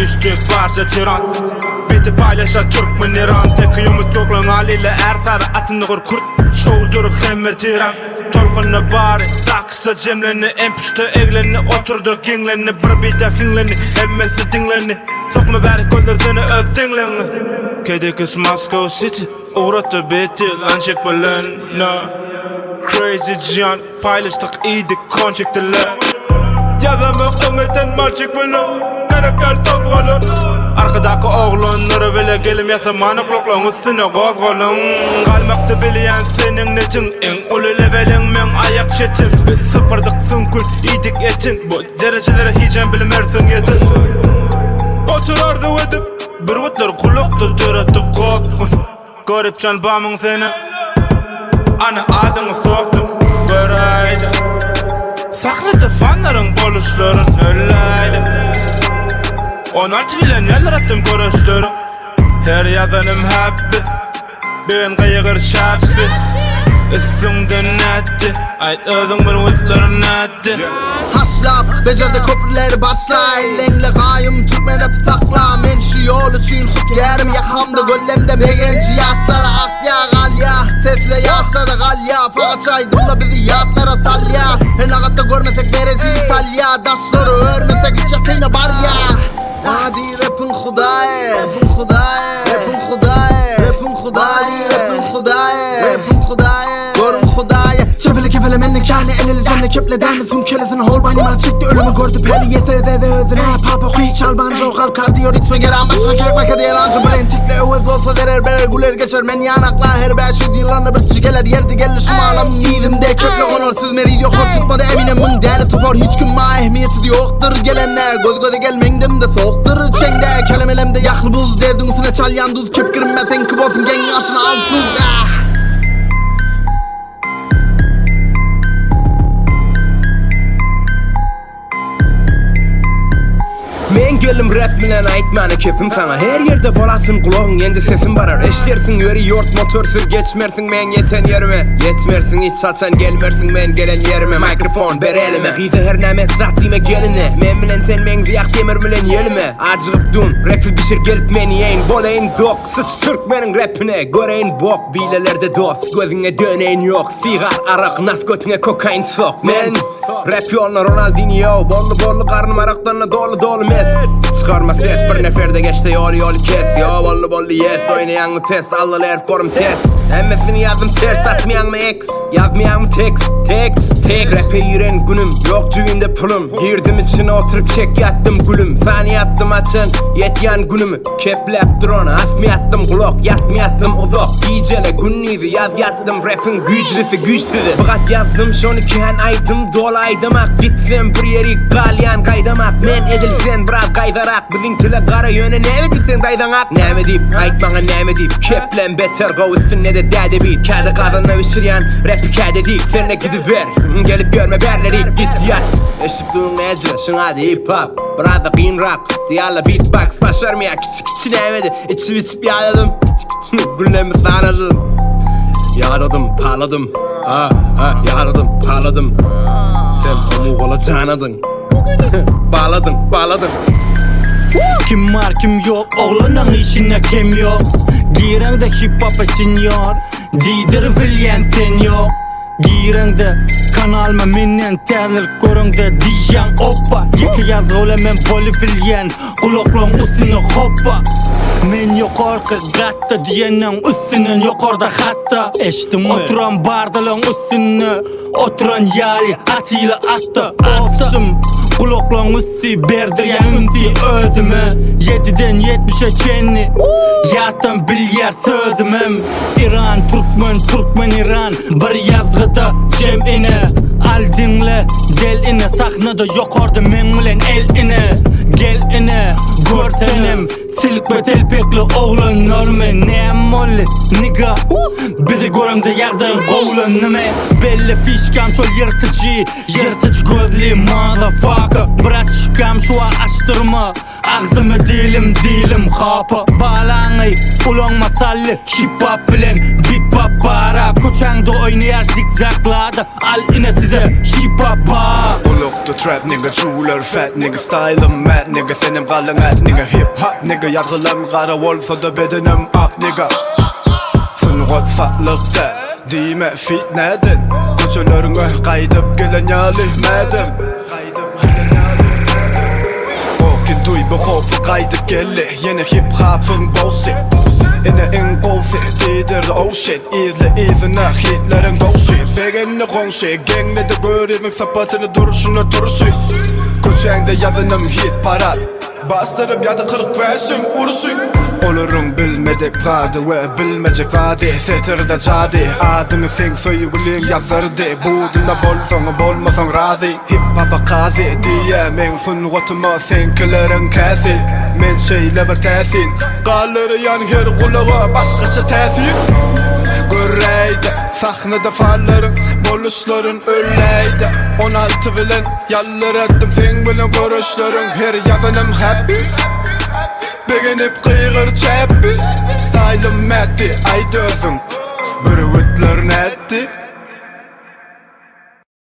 düştük barca tiran. Biti paylaşa Türkmen İran. Tek ümit yoklan aliyle er sarı atını kur kurt. Şovdur hemmer tiran. Tolkunna bari taksa cemlerini empüşte egleni oturdu ginglerini bir bita hinglerini emmesi dinlerini sokma bari gözlerini öz dinlerini Kedekis Moscow City uğrattı biti lançık balına Crazy John paylaştık iyiydik konçektiler Yazamak öngeten marçık bunu Gerekler toz kalır Arkadaki oğlanları bile gelim yasamanık loklan üstüne goz kolun Kalmaktı bileyen senin netin en ulu levelin men ayak çetin Biz sıfırdık sınkün iyiydik etin Bu derecelere hicen bilmersin yedin Otur arzu edip bir vıtlar kuluktu dürüttü korkun Garip can bağımın seni Ana adını soktum göreydi Sakladı fanların boluşların öyleydi 16 bilen yerler attım görüştürüm Her yazanım happy Ben kayıgır şappi Üstümden netti Ait özün bir vitlerin netti Haslap, becerdi köprüleri başlay Lengle gayım Türkmen hep sakla Men şu yol için hut yerim Yakamda göllemde megenci yaşlara Akya galya, sesle yaşlara galya Fakat çaydımla bizi yatlara salya En ağatta görmesek berezi İtalya Daşları örmesek hiç yakına bar ya Hadi rapin Khudai Rapin Khudai Rapin Khudai Rapin Khudai Rapin Khudai Rapin Khudai Görüm Khudai Çefele kefele melnik yani el ele canlı kepleden Nefim kelesini hol bani mal çekti ölümü gördü peli Yeter ve özüne papa kuyi çalbancı O kalp kardiyor itme geri amaçına gerekmek hadi yalancı Bu rentikle övet olsa derer berer güler geçer Men yanakla her beşi dilanı bir çigeler Yerdi geldi şu anam nidimde köple onorsuz meri yok hor tutmadı eminim bunun değeri tufor Hiç gün ma ehmiyeti yoktur gelenler Göz göze gelmengdim de soğuktur çengde Kelimelemde yaklı buz derdin üstüne çal yanduz Kip girmesen kıbosun gen yaşına alsız Men gelim rap bilen aytmany kepim sana Her yerde bolasın kulağın yende sesim barar Eşlersin yöri yort motor sür geçmersin men yeten yerime Yetmersin hiç saçan gelmersin men gelen yerime Mikrofon ber elime Gize her namet zatime geline Men bilen sen men ziyak demir bilen yelime Acıgıp dun rapi bişir gelip men yiyin Bolayın dok sıç Türkmenin rapine Göreyin bok bilelerde dost Gözüne döneyin yok Sigar arak nas götüne kokain sok Men rap yoluna Ronaldinho Bollu bollu karnım araklarına dolu dolu mes Çıkarma ses bir neferde geçti yol kes Yo bollu bollu yes oynayan mı pes Allalar forum test Emmesini yazdım ters atmayan mı X Yazmayan mı text Rap'e yürüyen günüm yok cübimde pulum Girdim içine oturup çek yattım gülüm Sani attım açın yetyen günümü Keplep drone asmi yattım kulak Yatmi yattım uzak Giycele günnizi yaz yattım Rap'in güçlüsü güçlüdü Fakat yazdım şonu kihen aydım dolaydımak Gitsem bir yeri galyan kaydamak Men edilsen biraz kaydarak Bizim tile kara yöne ne edilsen daydanak Neme deyip ayt bana neme deyip Keplen beter go üstüne de dede bit Kade kadınla üşüryen rapi kade deyip Senle gidiver gelip görme berleri git yat Eşipliğin ecre şuna hadi hip hop Biraz da kıyın rap diyalla beatbox Başarmaya küçük nemedi İçip içip yağladım Gülnemi sanadım Yağladım parladım Yağladım parladım Sen pamuk olacaksın adın Bağladın Kim var kim yok oğlanın işine kim yok Girende hip hop senior Didir vilyen sen yok Girende kanalma minnen terlir Göründe diyen oppa Yeki yaz ola men polifilyen Kulaklan üstüne hoppa Men yukarı gatta diyenin üstünün yukarıda hatta Eştim oturan bardalın üstüne Oturan yali atıyla attı Opsum kulaklan üstü berdiryen ünsi özümü 7'den 70'e çenni Yattan bilyar sözümüm İran Türkmen İran Bir yazgıda cem'ine Al dinle gel ine Sahnada yukarıda men bilen el ine Gel ine görsenim Silik ve telpekli oğlan norme Nem molli nigga Bizi görümde yağdığın oğlan nime Belli fişkan çol yırtıcı gözlü motherfucker Bırak şikam şu açtırma Ağzımı dilim kapı Bağlanı ulan masallı Hip hop bilen bip hop para Koçangda oynayar zigzaglada Al ine size hip hop'a to trap nigga, jeweler fat nigga, style'ım mad nigga, senim qalın at nigga, hip hop nigga, yazgılarım qara olsa da bedenim ak nigga. Sunğat fatlıqda, dime fitnedin, koçalarına qaydıp gelen yalihmedim. O gün duy bu hopu qaydıp gelli, yeni hip hop'ın bossi. Ine en bolsi, didir oh shit, izle hitlerin bullshit. Begenini konşi, gengle de görürüm sapatını duruşuna duruşu. Koçengde yazınım hit parat, bastırım ya da 45'im uruşu. Olurum bilmedik vadı ve bilmecek vadi, setirde cadi. Adını sen söyleyeyim yazırdı, budunda bolson bolmason razı. Hip hop'a kazi diye men sunğatıma senkilerin kəsi. Men şeyle bir təsin, qalır yan her qulağa başqaça təsir. Görreyde, sahnada falların, boluşların ölleyde. 16 bilen yallar ettim sen bilen görüşlerin, her yazanım happy. Beginip kıyır çeppi, style'ım metti, ay dözüm, bir vitlerin etti.